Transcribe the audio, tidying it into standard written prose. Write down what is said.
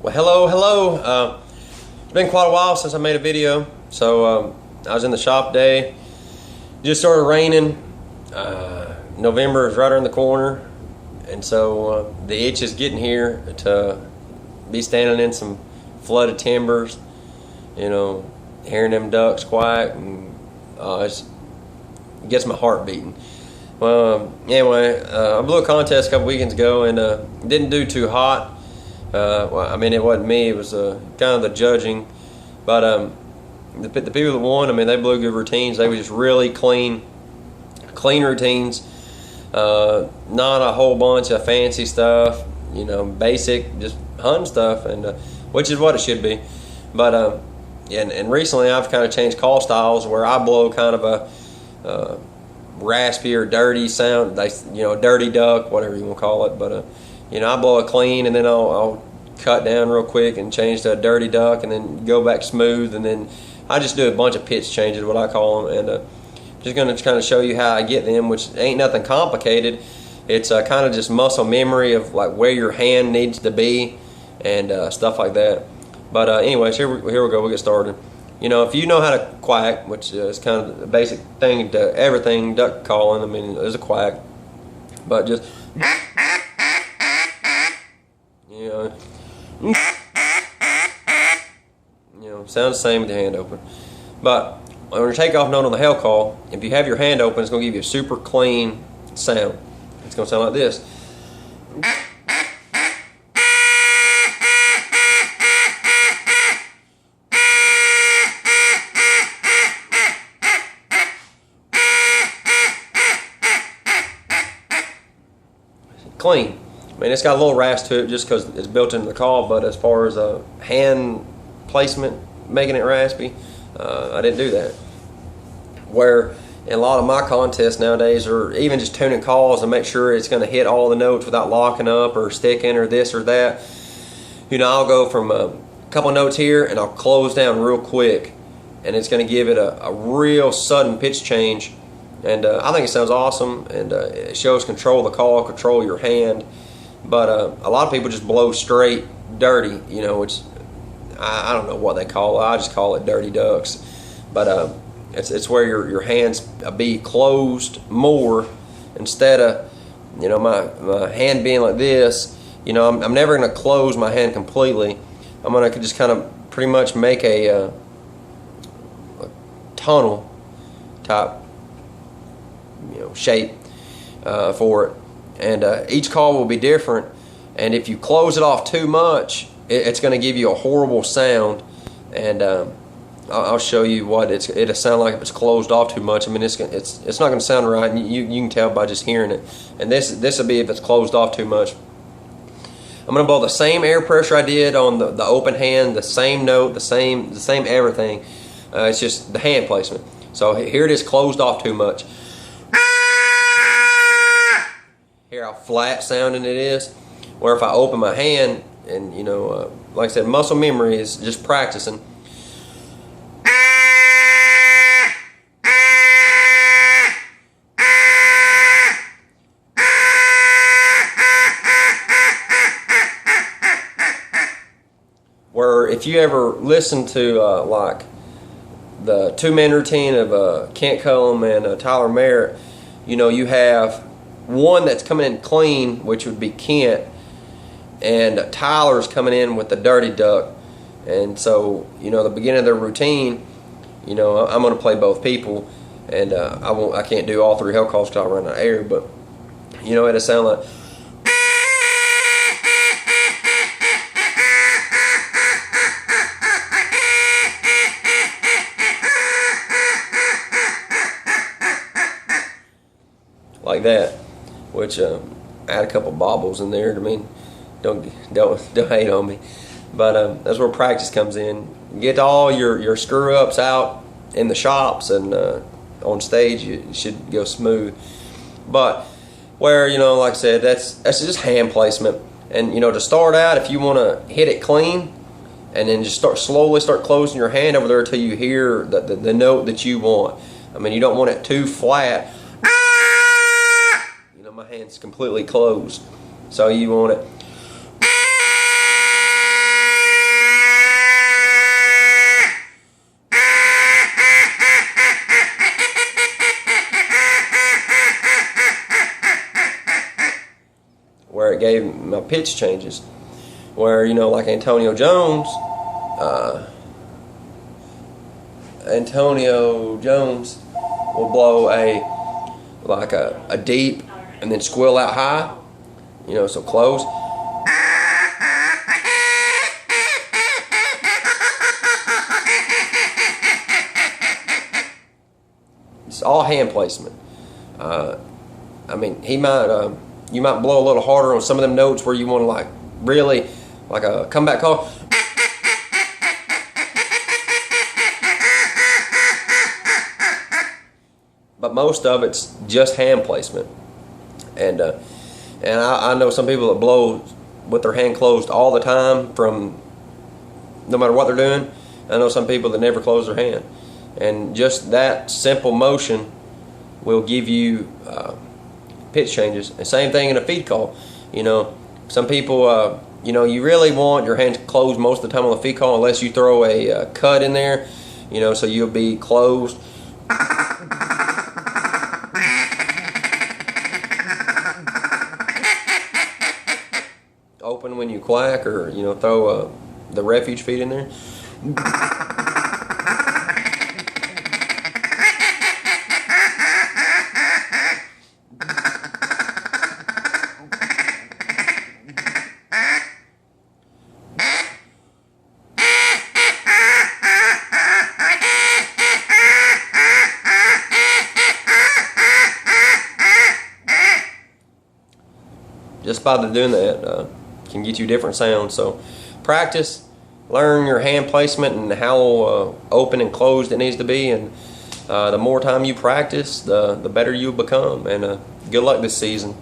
Well, hello. It's been quite a while since I made a video. So I was in the shop today. Just started raining. November is right around the corner, and so the itch is getting here to be standing in some flooded timbers. You know, hearing them ducks quack, and it gets my heart beating. Well, anyway, I blew a contest a couple weekends ago and didn't do too hot. Well, I mean, it wasn't me. It was kind of the judging. But the people that won, I mean, they blew good routines. They were just really clean routines. Not a whole bunch of fancy stuff. You know, basic, just hunting stuff, and which is what it should be. But and recently I've kind of changed call styles where I blow kind of a raspy or dirty sound. Dirty duck, whatever you want to call it. But I blow it clean, and then I'll cut down real quick and change to a dirty duck, and then go back smooth, and then I just do a bunch of pitch changes, what I call them, and just going to kind of show you how I get them, which ain't nothing complicated. It's kind of just muscle memory of like where your hand needs to be and stuff like that. But anyways, here we go. We'll get started. You know, if you know how to quack, which is kind of the basic thing to everything duck calling, I mean, there's a quack, but just sounds the same with your hand open. But when your takeoff note on the hail call, if you have your hand open, it's going to give you a super clean sound. It's going to sound like this. Clean. I mean, it's got a little rasp to it just because it's built into the call, but as far as hand placement, making it raspy, I didn't do that. Where in a lot of my contests nowadays, or even just tuning calls to make sure it's going to hit all the notes without locking up or sticking or this or that, I'll go from a couple notes here and I'll close down real quick, and it's going to give it a real sudden pitch change. And I think it sounds awesome, and it shows control of the call, control your hand. But a lot of people just blow straight dirty, which I don't know what they call it. I just call it dirty ducks. But it's where your hands be closed more instead of my hand being like this. I'm never going to close my hand completely. I'm going to just kind of pretty much make a tunnel type shape for it, and each call will be different. And if you close it off too much, it's going to give you a horrible sound. And I'll show you what it'll sound like if it's closed off too much. I mean, it's not going to sound right, and you can tell by just hearing it. And this will be if it's closed off too much. I'm going to blow the same air pressure I did on the open hand, the same note, the same everything. It's just the hand placement. So here it is, closed off too much. Hear how flat sounding it is. Where if I open my hand, and like I said, muscle memory is just practicing. Where if you ever listen to like the two-man routine of Kent Cullum and Tyler Merritt, you have one that's coming in clean, which would be Kent, and Tyler's coming in with the dirty duck. And so the beginning of their routine, I'm going to play both people, and I can't do all three hail calls because I run out of air, but it'll sound like that, which add a couple bobbles in there. I mean, don't hate on me, but that's where practice comes in. Get all your screw ups out in the shops, and on stage it should go smooth. But where like I said, that's just hand placement. And to start out, if you want to hit it clean, and then just slowly start closing your hand over there until you hear the note that you want. I mean, you don't want it too flat. My hand's completely closed, so you want it it gave my pitch changes. Where, you know, like Antonio Jones will blow a deep and then squill out high, you know, so close. It's all hand placement. I mean, you might blow a little harder on some of them notes where you want to like really like a comeback call. But most of it's just hand placement. And I know some people that blow with their hand closed all the time, from no matter what they're doing. I know some people that never close their hand. And just that simple motion will give you pitch changes. And same thing in a feed call. You know, some people, you know, you really want your hands closed most of the time on the feed call, unless you throw a cut in there, you know, so you'll be closed. Open when you quack, or, you know, throw the refuge feed in there. Just by doing that can get you different sounds. So practice, learn your hand placement and how open and closed it needs to be, and the more time you practice, the better you'll become. And good luck this season.